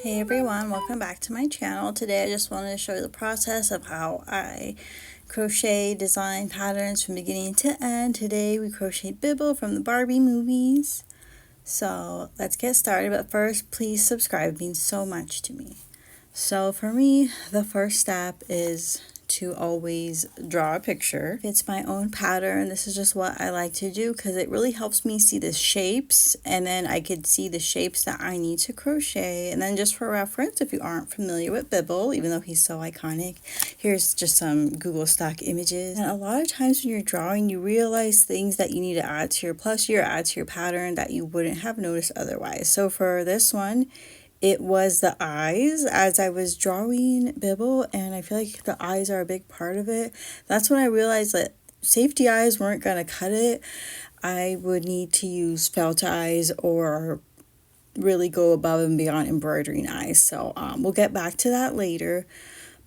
Hey everyone, welcome back to my channel. Today I just wanted to show you the process of how I crochet design patterns from beginning to end. Today we crocheted Bibble from the Barbie movies. So let's get started, but first please subscribe, it means so much to me. So for me, the first step is to always draw a picture. It's my own pattern. This is just what I like to do because it really helps me see the shapes, and then I could see the shapes that I need to crochet. And then just for reference, if you aren't familiar with Bibble, even though he's so iconic, here's just some Google stock images. And a lot of times when you're drawing, you realize things that you need to add to your plushie or add to your pattern that you wouldn't have noticed otherwise. So for this one, it was the eyes as I was drawing Bibble, and I feel like the eyes are a big part of it. That's when I realized that safety eyes weren't going to cut it. I would need to use felt eyes or really go above and beyond embroidering eyes. So we'll get back to that later.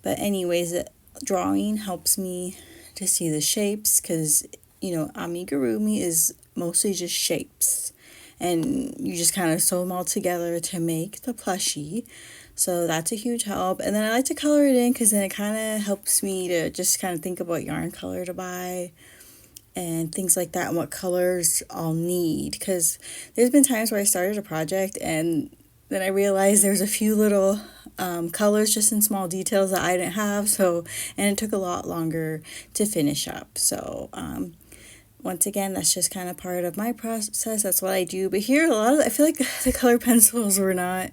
But anyways, drawing helps me to see the shapes because, Amigurumi is mostly just shapes. And you just kind of sew them all together to make the plushie. So that's a huge help. And then I like to color it in because then it kind of helps me to just kind of think about yarn color to buy and things like that and what colors I'll need. Because there's been times where I started a project and then I realized there's a few little colors just in small details that I didn't have. And it took a lot longer to finish up. So, once again, that's just kind of part of my process. That's what I do. But here, I feel like the color pencils were not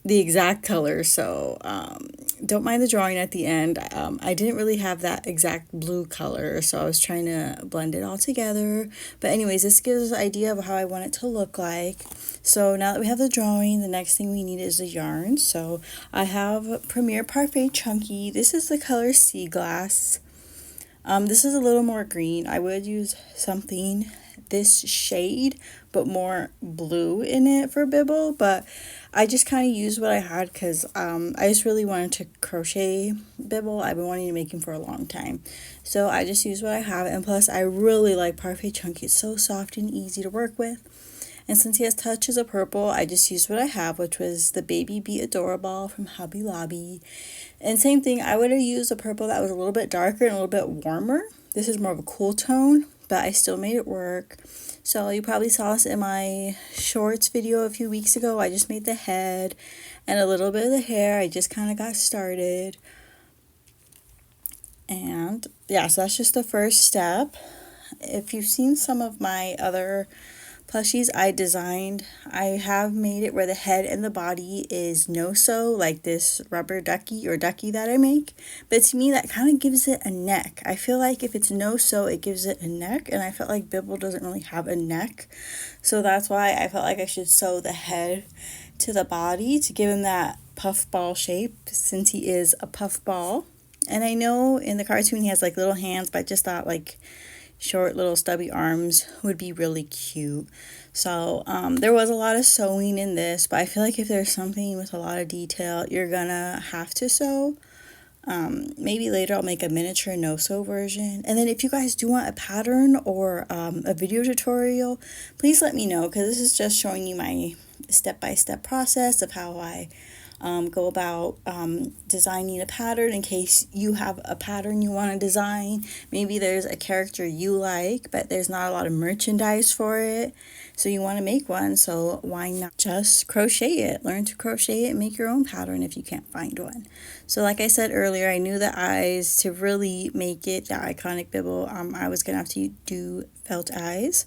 the exact color. So don't mind the drawing at the end. I didn't really have that exact blue color. So I was trying to blend it all together. But anyways, this gives us an idea of how I want it to look like. So now that we have the drawing, the next thing we need is the yarn. So I have Premier Parfait Chunky. This is the color Sea Glass. This is a little more green. I would use something this shade, but more blue in it for Bibble. But I just kind of used what I had because I just really wanted to crochet Bibble. I've been wanting to make him for a long time. So I just used what I have. And plus, I really like Parfait Chunky. It's so soft and easy to work with. And since he has touches of purple, I just used what I have, which was the Baby Be Adorable from Hobby Lobby. And same thing, I would have used a purple that was a little bit darker and a little bit warmer. This is more of a cool tone, but I still made it work. So you probably saw this in my shorts video a few weeks ago. I just made the head and a little bit of the hair. I just kind of got started. And yeah, so that's just the first step. If you've seen some of my other plushies I designed, I have made it where the head and the body is no-sew, like this rubber ducky or ducky that I make. But to me, that kind of gives it a neck. I feel like if it's no-sew, it gives it a neck, and I felt like Bibble doesn't really have a neck. So that's why I felt like I should sew the head to the body to give him that puffball shape, since he is a puffball. And I know in the cartoon he has like little hands, but I just thought like short little stubby arms would be really cute. So there was a lot of sewing in this, but I feel like if there's something with a lot of detail, you're gonna have to sew. Maybe later I'll make a miniature no-sew version. And then if you guys do want a pattern or a video tutorial, please let me know, because this is just showing you my step-by-step process of how I go about designing a pattern in case you have a pattern you want to design. Maybe there's a character you like, but there's not a lot of merchandise for it, so you want to make one. So why not just crochet it? Learn to crochet it and make your own pattern if you can't find one. So like I said earlier, I knew the eyes, to really make it the iconic Bibble, I was going to have to do felt eyes.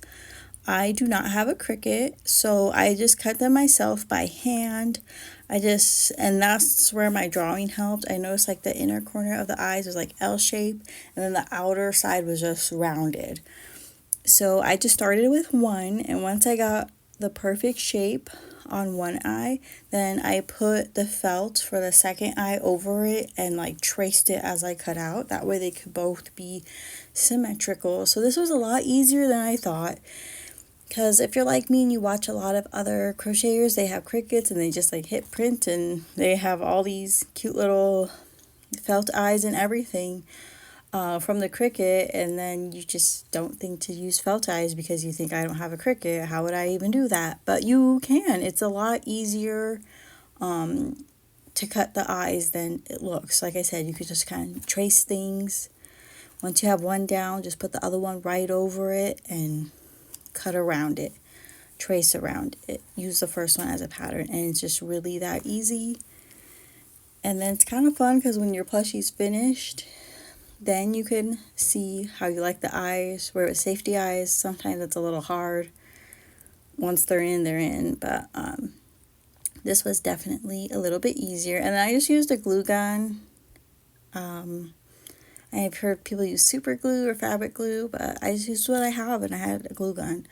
I do not have a Cricut, so I just cut them myself by hand. And that's where my drawing helped. I noticed like the inner corner of the eyes was like L-shaped, and then the outer side was just rounded. So I just started with one, and once I got the perfect shape on one eye, then I put the felt for the second eye over it and like traced it as I cut out. That way they could both be symmetrical. So this was a lot easier than I thought. Because if you're like me and you watch a lot of other crocheters, they have Cricuts and they just like hit print and they have all these cute little felt eyes and everything from the Cricut, and then you just don't think to use felt eyes because you think, I don't have a Cricut, how would I even do that? But you can. It's a lot easier to cut the eyes than it looks. Like I said, you could just kind of trace things. Once you have one down, just put the other one right over it and cut around it, trace around it. Use the first one as a pattern, and it's just really that easy. And then it's kind of fun because when your plushie's finished, then you can see how you like the eyes. Where with safety eyes, sometimes it's a little hard. Once they're in, they're in. But this was definitely a little bit easier. And I just used a glue gun. I've heard people use super glue or fabric glue, but I just used what I have, and I had a glue gun.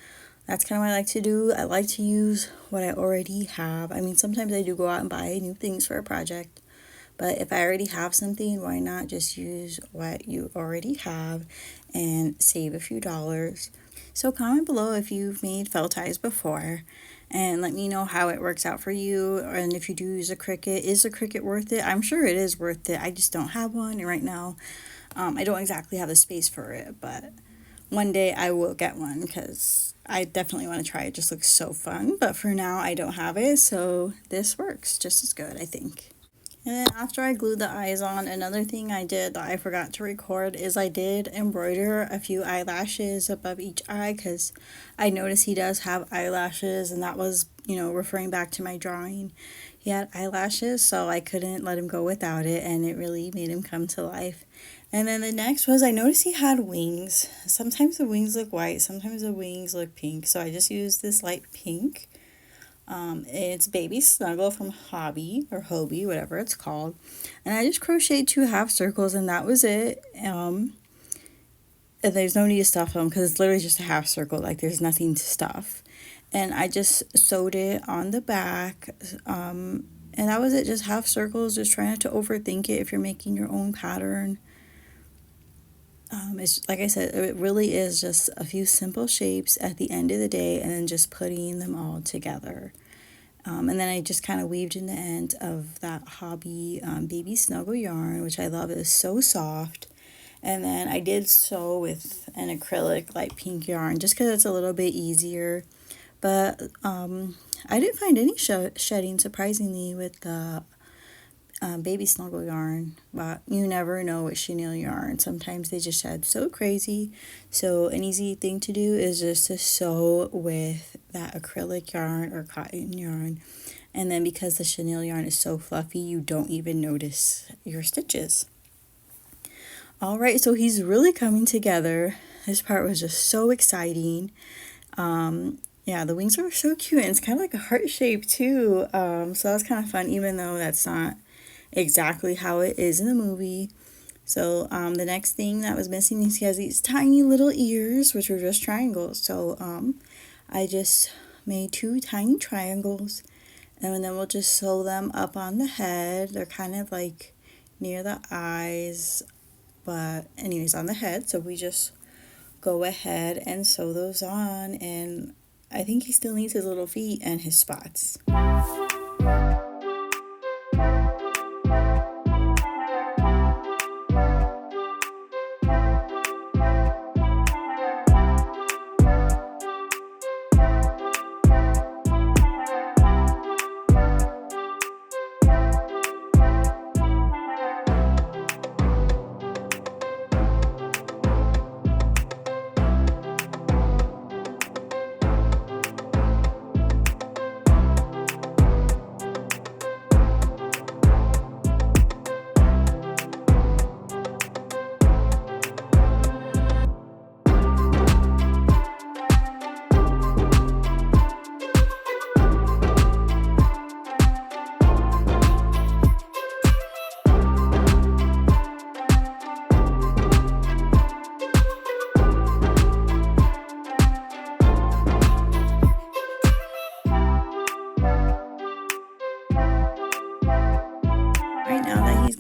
That's kind of what I like to do. I like to use what I already have. I mean, sometimes I do go out and buy new things for a project. But if I already have something, why not just use what you already have and save a few dollars? So comment below if you've made felt ties before, and let me know how it works out for you. And if you do use a Cricut, is a Cricut worth it? I'm sure it is worth it. I just don't have one, and right now I don't exactly have the space for it, but one day I will get one because I definitely want to try it. It just looks so fun, but for now I don't have it, so this works just as good, I think. And then after I glued the eyes on, another thing I did that I forgot to record is I did embroider a few eyelashes above each eye, because I noticed he does have eyelashes, and that was, referring back to my drawing. He had eyelashes, so I couldn't let him go without it, and it really made him come to life. And then the next was I noticed he had wings. Sometimes the wings look white, sometimes the wings look pink, so I just used this light pink. It's Baby Snuggle from Hobby or Hobie, whatever it's called. And I just crocheted 2 half circles, and that was it. And there's no need to stuff them because it's literally just a half circle. Like, there's nothing to stuff. And I just sewed it on the back. And that was it, just half circles. Just try not to overthink it if you're making your own pattern. It's like I said, it really is just a few simple shapes at the end of the day, and then just putting them all together. And then I just kind of weaved in the end of that Hobby Baby Snuggle yarn, which I love. It is so soft. And then I did sew with an acrylic light pink yarn just because it's a little bit easier. But I didn't find any shedding, surprisingly, with the Baby Snuggle yarn, but you never know with chenille yarn. Sometimes they just shed so crazy. So an easy thing to do is just to sew with that acrylic yarn or cotton yarn, and then because the chenille yarn is so fluffy, you don't even notice your stitches. Alright, so he's really coming together. This part was just so exciting. Yeah, the wings are so cute, and it's kind of like a heart shape too. So that was kind of fun, even though that's not exactly how it is in the movie. So the next thing that was missing is he has these tiny little ears, which were just triangles. So I just made 2 tiny triangles, and then we'll just sew them up on the head. They're kind of like near the eyes, but anyways, on the head. So we just go ahead and sew those on, and I think he still needs his little feet and his spots.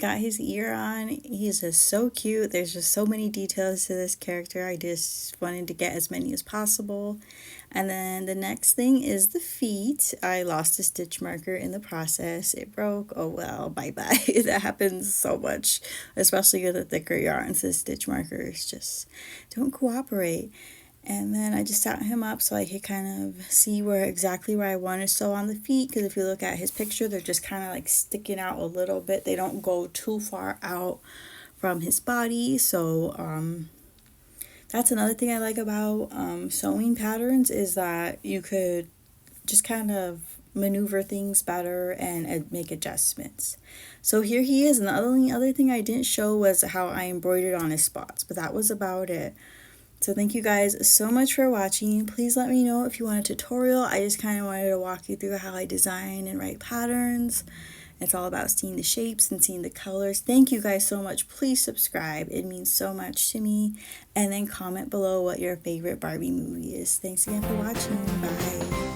Got his ear on. He's just so cute. There's just so many details to this character. I just wanted to get as many as possible. And then the next thing is the feet. I lost a stitch marker in the process. It broke. Oh well, bye-bye. That happens so much, especially with the thicker yarns. The stitch markers just don't cooperate. And then I just sat him up so I could kind of see exactly where I want to sew on the feet, because if you look at his picture, they're just kind of like sticking out a little bit. They don't go too far out from his body. So that's another thing I like about sewing patterns, is that you could just kind of maneuver things better and make adjustments. So here he is, and the only other thing I didn't show was how I embroidered on his spots, but that was about it. So thank you guys so much for watching. Please let me know if you want a tutorial. I just kind of wanted to walk you through how I design and write patterns. It's all about seeing the shapes and seeing the colors. Thank you guys so much. Please subscribe. It means so much to me. And then comment below what your favorite Barbie movie is. Thanks again for watching. Bye.